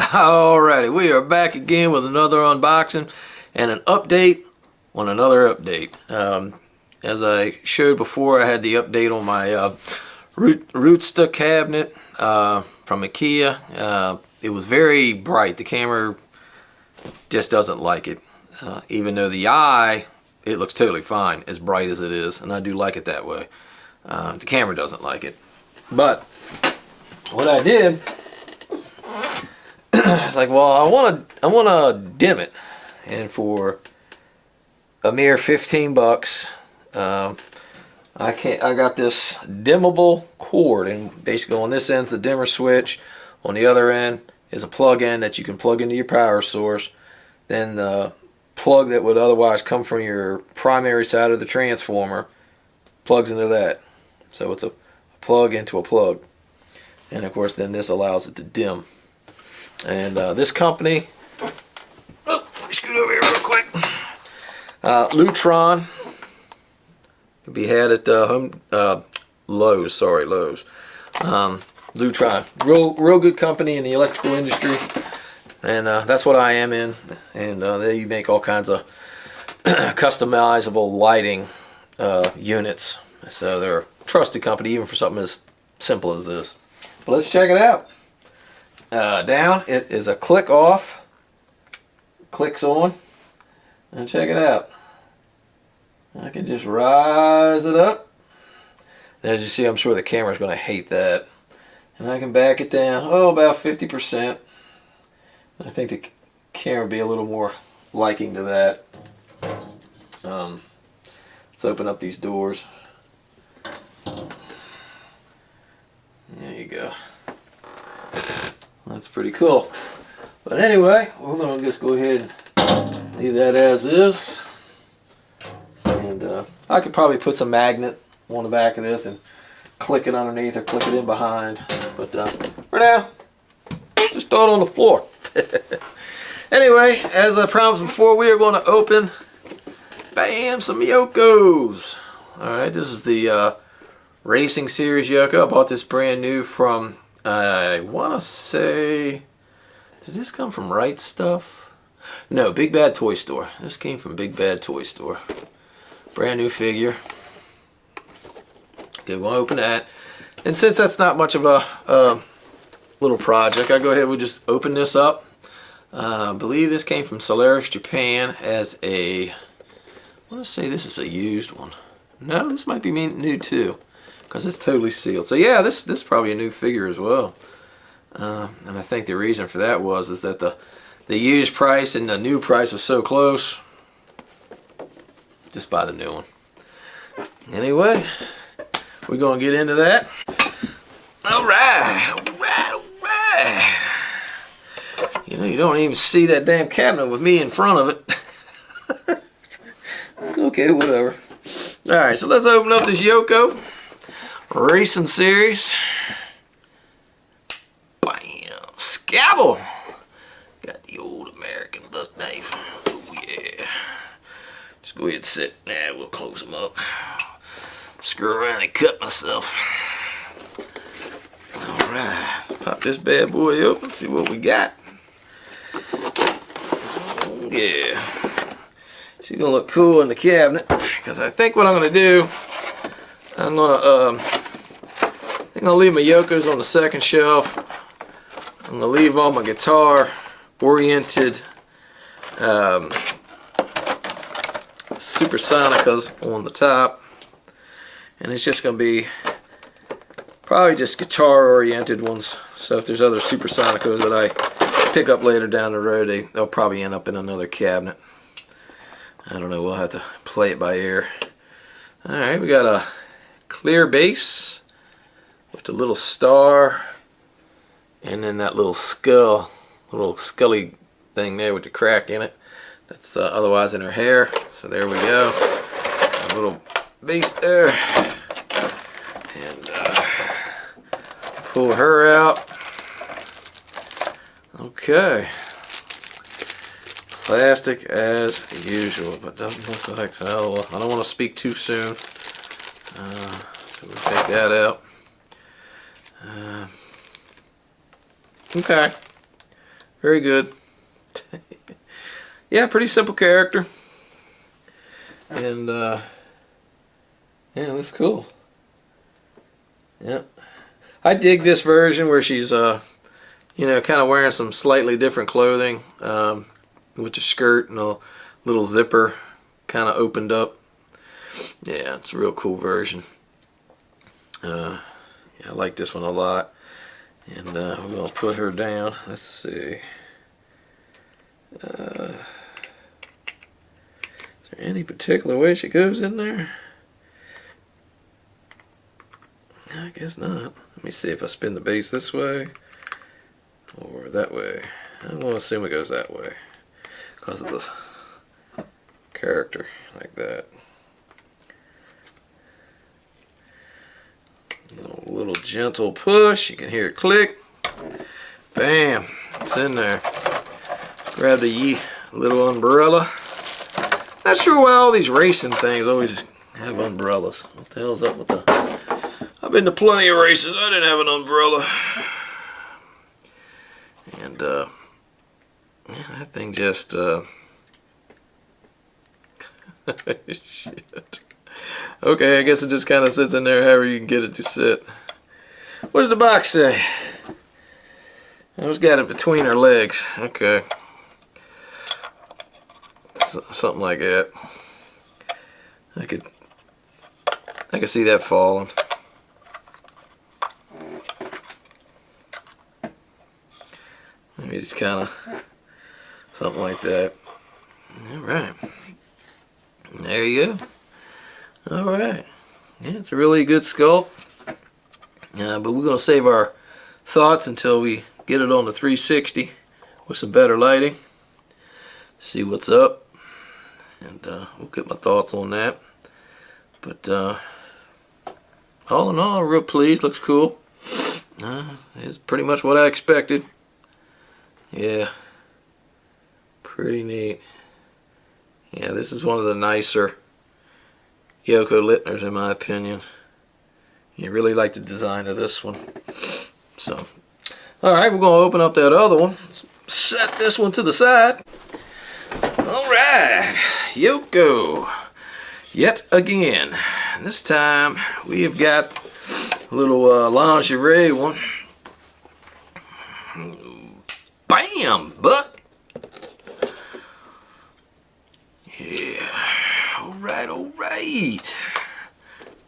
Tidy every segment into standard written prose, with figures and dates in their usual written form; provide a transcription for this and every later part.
Alrighty, we are back again with another unboxing and an update on another update. As I showed before, I had the update on my Rudsta cabinet from IKEA. It was very bright. The camera just doesn't like it. Even though the eye, it looks totally fine, as bright as it is, and I do like it that way. The camera doesn't like it. But what I did, it's like, well, I want to dim it, and for a mere 15 bucks, I got this dimmable cord, and basically on this end's the dimmer switch, on the other end is a plug-in that you can plug into your power source. Then the plug that would otherwise come from your primary side of the transformer plugs into that. So it's a plug into a plug, and of course then this allows it to dim. And this company, let me scoot over here real quick. Lutron, can be had at Lowe's. Lowe's. Lutron, real good company in the electrical industry, and that's what I am in. And they make all kinds of customizable lighting units. So they're a trusted company, even for something as simple as this. But let's check it out. Down, it is a click off, clicks on, and check it out. I can just rise it up. And as you see, I'm sure the camera's going to hate that. And I can back it down, about 50%. I think the camera would be a little more liking to that. Let's open up these doors. There you go. That's pretty cool. But anyway, we're going to just go ahead and leave that as is. And I could probably put some magnet on the back of this and click it underneath or click it in behind. But for now, just throw it on the floor. Anyway, as I promised before, we are going to open, bam, some Yokos. Alright, this is the Racing Series Yoko. I bought this brand new from, I want to say, did this come from Right Stuff? No, Big Bad Toy Store. This came from Big Bad Toy Store. Brand new figure. Okay, we'll open that. And since that's not much of a little project, I go ahead and we'll just open this up. I believe this came from Solaris, Japan as a, I want to say this is a used one. No, this might be new too, because it's totally sealed. So yeah, this is probably a new figure as well. And I think the reason for that is that the used price and the new price was so close. Just buy the new one. Anyway, we're going to get into that. Alright. You know, you don't even see that damn cabinet with me in front of it. Okay, whatever. Alright, so let's open up this Yoko Racing Series. Bam! Scabble! Got the old American buck knife. Oh yeah. Just go ahead and sit. Nah, we'll close them up. Screw around and cut myself. Alright, let's pop this bad boy open, see what we got. Oh yeah. She's gonna look cool in the cabinet, because I think what I'm gonna do, I'm gonna leave my Yokos on the second shelf. I'm gonna leave all my guitar oriented Supersonicas on the top, and it's just gonna be probably just guitar oriented ones. So if there's other Supersonicas that I pick up later down the road, they'll probably end up in another cabinet. I don't know, we'll have to play it by ear. Alright, we got a clear base with the little star, and then that little skull, little scully thing there with the crack in it. That's otherwise in her hair. So there we go. A little base there. And pull her out. Okay. Plastic as usual, but doesn't look like so. I don't want to speak too soon. So we'll take that out. Okay. Very good. Yeah, pretty simple character. And yeah, that's cool. Yeah. I dig this version where she's you know, kind of wearing some slightly different clothing, with the skirt and a little zipper kind of opened up. Yeah, it's a real cool version. Yeah, I like this one a lot. And we're going to put her down. Let's see. Is there any particular way she goes in there? I guess not. Let me see if I spin the base this way or that way. I'm going to assume it goes that way because of the character, like that. A little gentle push. You can hear it click. Bam. It's in there. Grab the little umbrella. Not sure why all these racing things always have umbrellas. What the hell's up with the... I've been to plenty of races. I didn't have an umbrella. And yeah, that thing just shit. Okay, I guess it just kind of sits in there however you can get it to sit. What does the box say? Who's got it between her legs? Okay. Something like that. I could see that falling. Maybe just kind of something like that. All right. There you go. All right. Yeah, it's a really good sculpt. But we're going to save our thoughts until we get it on the 360 with some better lighting. See what's up. And we'll get my thoughts on that. But all in all, real pleased. Looks cool. It's pretty much what I expected. Yeah. Pretty neat. Yeah, this is one of the nicer Yoko Littners in my opinion. You really like the design of this one. So, alright, we're going to open up that other one. Set this one to the side. Alright, Yoko. Yet again. This time we have got a little lingerie one. Bam, buck. Yeah. Alright, alright.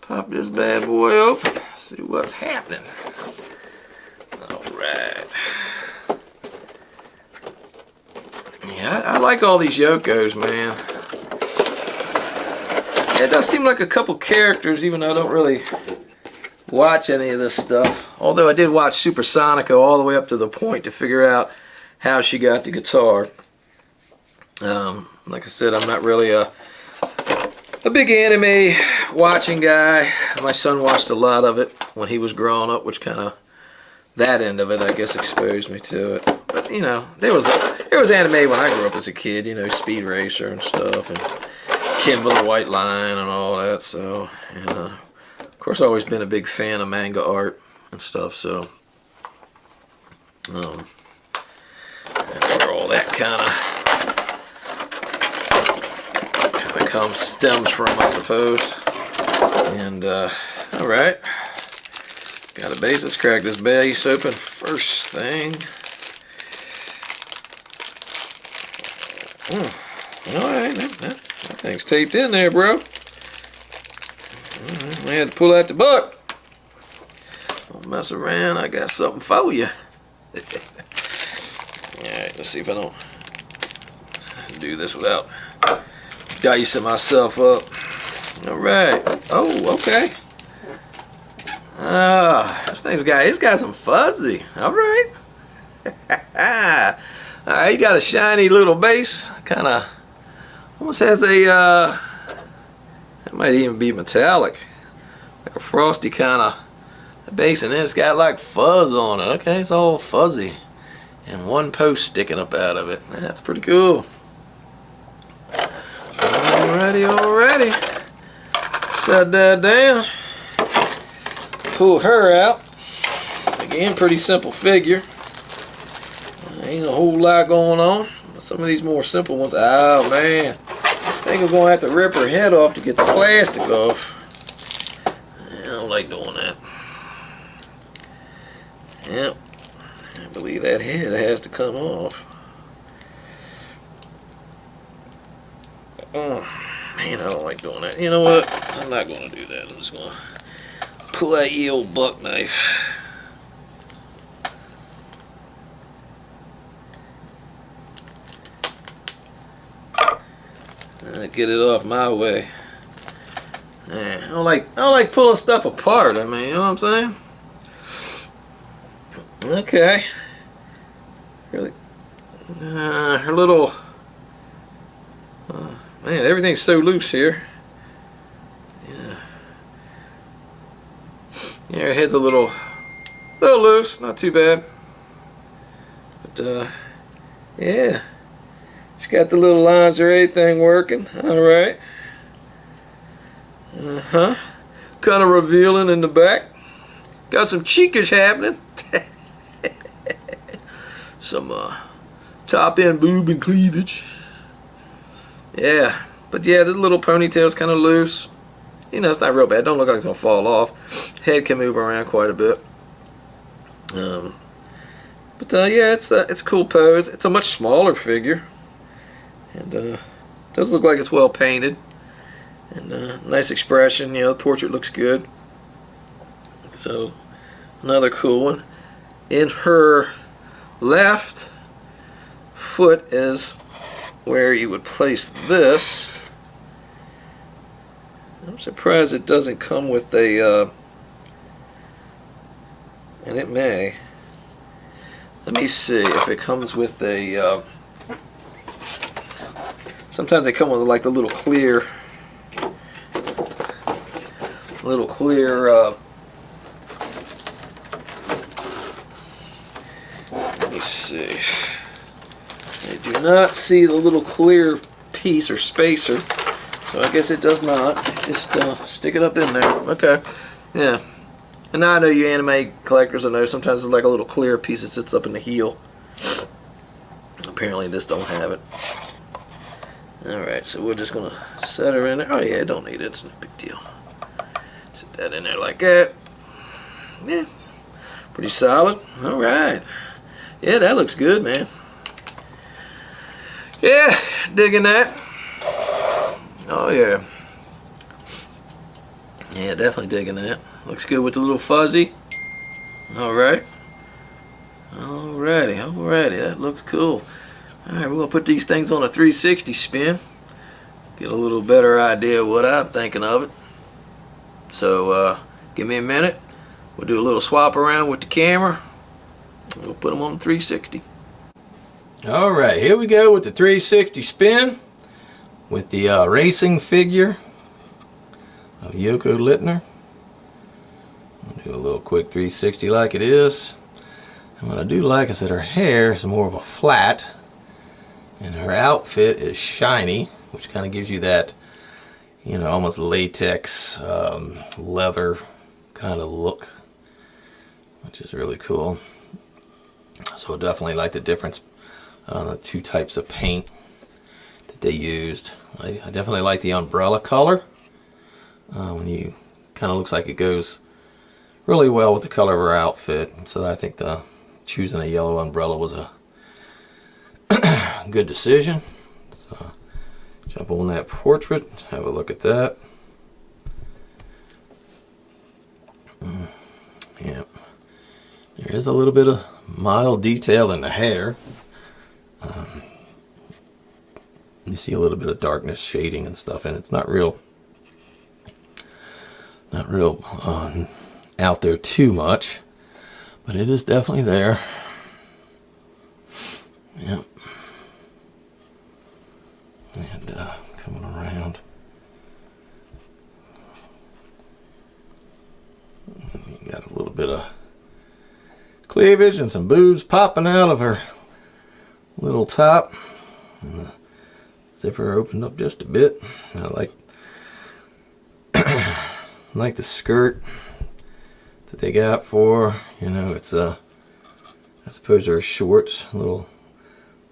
Pop this bad boy open. See what's happening. Alright. Yeah, I like all these Yokos, man. It does seem like a couple characters, even though I don't really watch any of this stuff. Although I did watch Supersonico all the way up to the point to figure out how she got the guitar. Like I said, I'm not really a big anime watching guy. My son watched a lot of it when he was growing up, which kind of, that end of it, I guess, exposed me to it. But, you know, there was anime when I grew up as a kid, you know, Speed Racer and stuff, and Kimball the White Line and all that, so, and, of course, I've always been a big fan of manga art and stuff, so, that's where all that kind of stems from, I suppose. And alright, got a base. Let's crack this base open first thing. Alright, that thing's taped in there, bro. I had to pull out the buck. Don't mess around, I got something for you. Alright, let's see if I don't do this without dicing myself up. Alright. Oh, okay. It's got some fuzzy. Alright. Alright, you got a shiny little base. Kinda almost has a it might even be metallic. Like a frosty kinda base, and then it's got like fuzz on it. Okay, it's all fuzzy. And one post sticking up out of it. That's pretty cool. Alrighty. Set that down. Pull her out. Again, pretty simple figure. Ain't a whole lot going on. Some of these more simple ones. Oh man, I think I'm gonna have to rip her head off to get the plastic off. I don't like doing that. Yep, I believe that head has to come off. Oh man, I don't like doing that. You know what? I'm not gonna do that. I'm just gonna pull out the old buck knife. Get it off my way. Yeah, I don't like pulling stuff apart. I mean, you know what I'm saying? Okay. Really, her little. Man, everything's so loose here. Yeah. Yeah, her head's a little loose. Not too bad. But yeah. She's got the little lingerie thing working. Alright. Kind of revealing in the back. Got some cheekage happening. Some top end boob and cleavage. Yeah. But yeah, this little ponytail's kind of loose. You know, it's not real bad. Don't look like it's going to fall off. Head can move around quite a bit. But yeah, it's a cool pose. It's a much smaller figure. And does look like it's well painted, and nice expression. You know, the portrait looks good. So another cool one. In her left foot is where you would place this. I'm surprised it doesn't come with a and it may. Let me see if it comes with a sometimes they come with like the little clear let me see. I do not see the little clear piece or spacer, so I guess it does not. Just stick it up in there. Okay. Yeah. And now I know you anime collectors, I know sometimes it's like a little clear piece that sits up in the heel. Apparently this don't have it. Alright, so we're just going to set her in there. Oh yeah, don't need it. It's no big deal. Sit that in there like that. Yeah. Pretty solid. Alright. Yeah, that looks good, man. Yeah, digging that. Oh yeah. Yeah, definitely digging that. Looks good with the little fuzzy. Alright. Alrighty. That looks cool. Alright, we're going to put these things on a 360 spin. Get a little better idea of what I'm thinking of it. So, give me a minute. We'll do a little swap around with the camera. We'll put them on 360. Alright, here we go with the 360 spin. With the racing figure of Yoko Littner. I'll do a little quick 360 like it is. And what I do like is that her hair is more of a flat. And her outfit is shiny, which kind of gives you that, you know, almost latex, leather kind of look, which is really cool. So definitely like the difference on the two types of paint that they used. I definitely like the umbrella color. When you kind of looks like it goes really well with the color of her outfit. So I think the choosing a yellow umbrella was a good decision. So jump on that portrait, have a look at that. Yeah, there is a little bit of mild detail in the hair. You see a little bit of darkness shading and stuff, and it's not real out there too much, but it is definitely there. Yep. And coming around, you got a little bit of cleavage and some boobs popping out of her little top. And the zipper opened up just a bit. I like the skirt that they got for, you know, it's I suppose they're shorts, little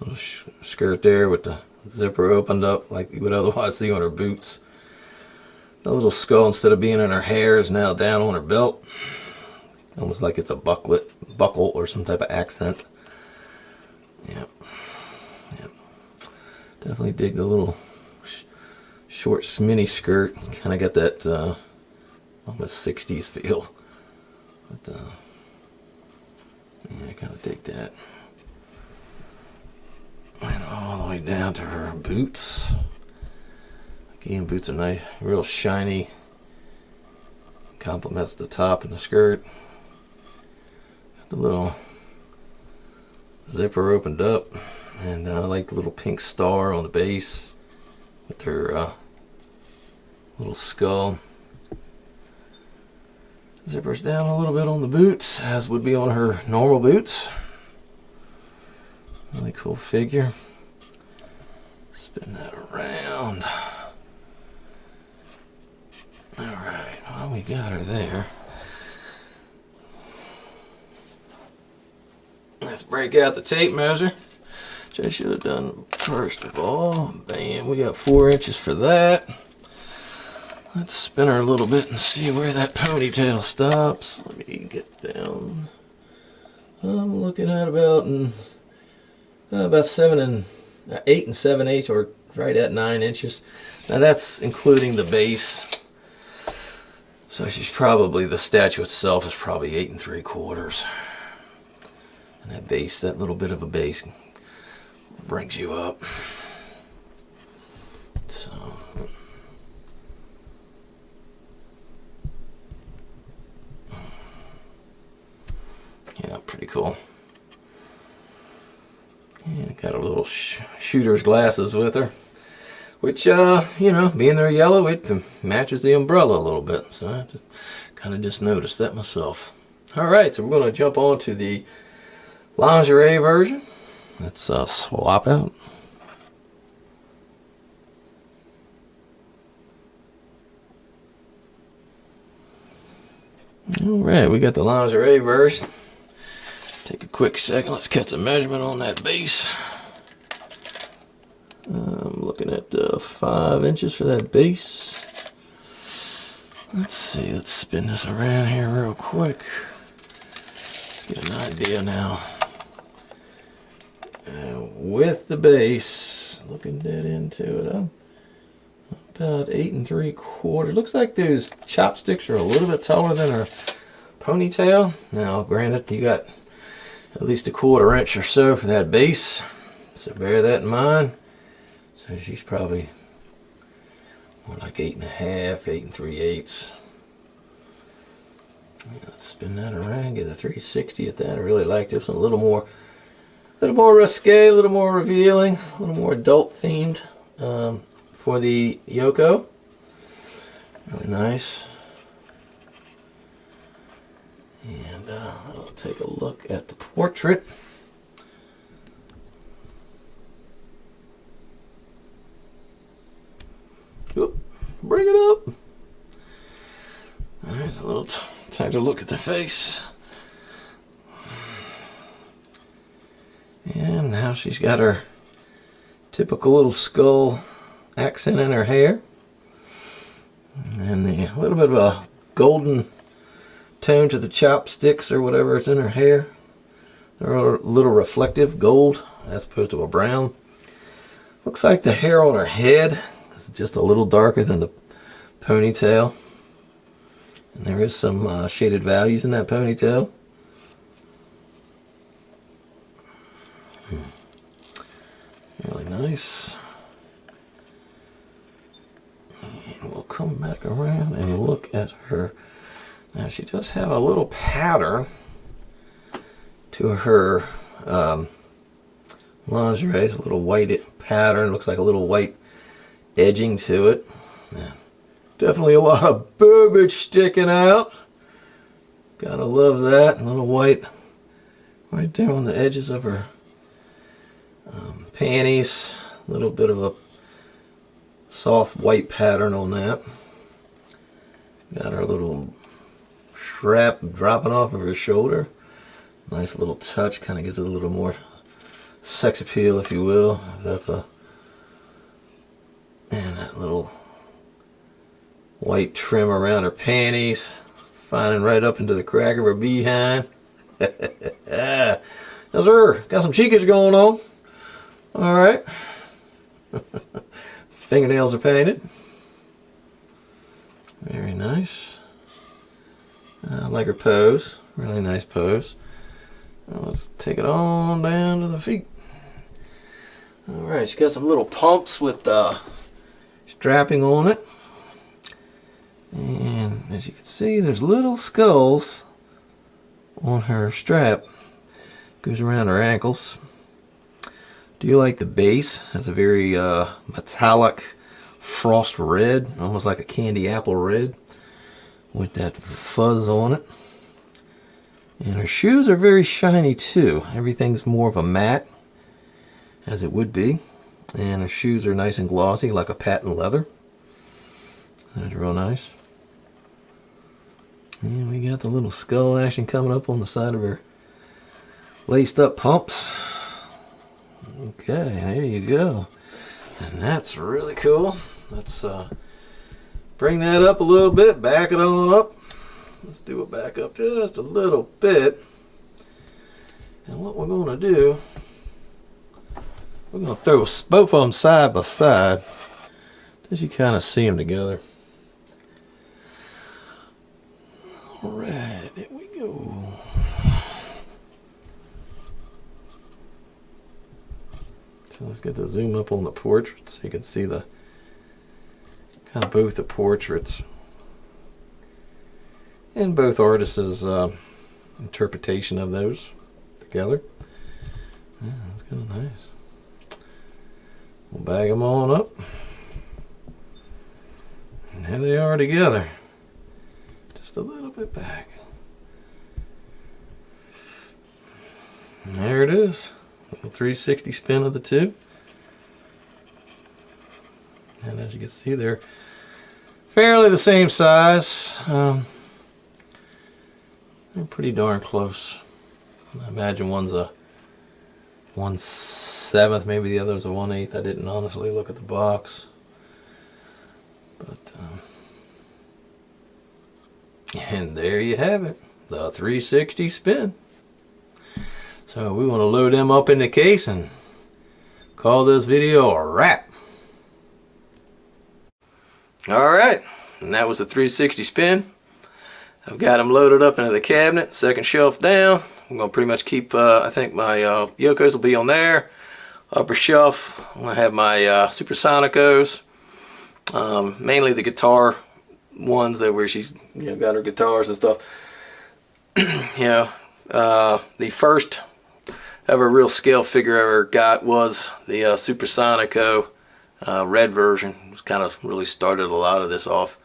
Little skirt there with the zipper opened up like you would otherwise see on her boots. The little skull, instead of being in her hair, is now down on her belt. Almost like it's a buckle or some type of accent. Yep. Yep. Definitely dig the little short mini skirt. Kind of got that almost 60s feel. But, yeah, I kind of dig that. And all the way down to her boots. Again, boots are nice, real shiny. Complements the top and the skirt. Got the little zipper opened up, and I like the little pink star on the base with her little skull. Zippers down a little bit on the boots, as would be on her normal boots. Really cool figure. Spin that around. Alright, well, we got her there. Let's break out the tape measure, which I should have done first of all. Bam, we got 4 inches for that. Let's spin her a little bit and see where that ponytail stops. Let me get down. I'm looking at about 8 and 7/8, or right at 9 inches. Now that's including the base. So she's probably, the statue itself is probably 8 3/4. And that base, that little bit of a base, brings you up. So. Yeah, pretty cool. And got a little shooter's glasses with her, which, you know, being they're yellow, it matches the umbrella a little bit. So I just kind of just noticed that myself. All right, so we're going to jump on to the lingerie version. Let's swap out. All right, we got the lingerie version. Take a quick second. Let's catch a measurement on that base. I'm looking at 5 inches for that base. Let's see. Let's spin this around here real quick. Let's get an idea now. With the base, looking dead into it, I'm about 8 3/4. Looks like those chopsticks are a little bit taller than her ponytail. Now, granted, you got at least 1/4 inch or so for that base, so bear that in mind. So she's probably more like 8 1/2, 8 3/8. Yeah, let's spin that around, get a 360 at that. I really like this one, a little more risque, a little more revealing, a little more adult themed for the Yoko. Really nice. And I'll take a look at the portrait. Oop, bring it up. There's a little tighter look at the face. And now she's got her typical little skull accent in her hair. And a little bit of a golden tone to the chopsticks or whatever it's in her hair. They're a little reflective gold as opposed to a brown. Looks like the hair on her head is just a little darker than the ponytail. And there is some shaded values in that ponytail. Really nice. And we'll come back around and look at her. Now she does have a little pattern to her lingerie. It's a little white pattern. Looks like a little white edging to it. Yeah. Definitely a lot of boobage sticking out. Gotta love that. A little white right there on the edges of her panties. A little bit of a soft white pattern on that. Got her little strap dropping off of her shoulder. Nice little touch. Kind of gives it a little more sex appeal, if you will. That's a, and that little white trim around her panties, finding right up into the crack of her behind. Yes, sir. Got some cheekage going on. All right. Fingernails are painted. Very nice. I like her pose. Really nice pose. Now let's take it on down to the feet. Alright, she's got some little pumps with strapping on it. And as you can see, there's little skulls on her strap. Goes around her ankles. Do you like the base? Has a very metallic frost red, almost like a candy apple red, with that fuzz on it. And her shoes are very shiny too. Everything's more of a matte, as it would be. And her shoes are nice and glossy, like a patent leather. That's real nice. And we got the little skull action coming up on the side of her laced up pumps. Okay, there you go. And that's really cool. Let's bring that up a little bit, back it on up. Let's do it back up just a little bit. And what we're going to do, we're going to throw both of them side by side, just you kind of see them together. Alright, there we go. So let's get the zoom up on the portrait so you can see the kind of both the portraits and both artists' interpretation of those together. Yeah, that's kind of nice. We'll bag them on up. And there they are together. Just a little bit back. And there it is. A little 360 spin of the two. And as you can see, they're fairly the same size. They're pretty darn close. I imagine one's a 1/7, maybe the other's a 1/8. I didn't honestly look at the box. But, and there you have it, the 360 spin. So we want to load them up in the case and call this video a wrap. Alright, and that was the 360 spin. I've got them loaded up into the cabinet, second shelf down. I'm going to pretty much keep, I think my Yokos will be on there. Upper shelf, I'm going to have my Supersonicos. Mainly the guitar ones that where she's got her guitars and stuff. The first ever real scale figure I ever got was the Supersonico red version. It was kind of really started a lot of this off.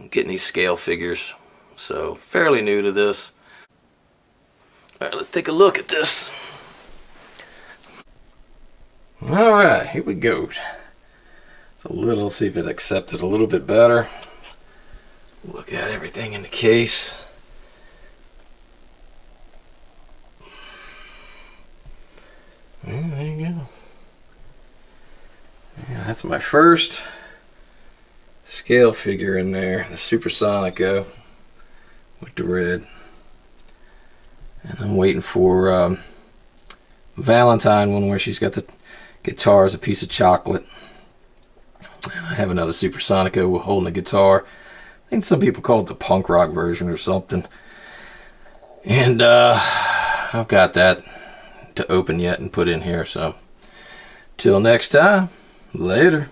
Getting these scale figures, so fairly new to this. Alright, let's take a look at this. Alright, here we go. So let's see if it accepts it a little bit better. Look at everything in the case. Yeah, there you go. Yeah, that's my first scale figure in there, the Supersonico with the red. And I'm waiting for Valentine one where she's got the guitar as a piece of chocolate. And I have another Supersonico holding a guitar. I think some people call it the punk rock version or something. And I've got that to open yet and put in here. So till next time, later.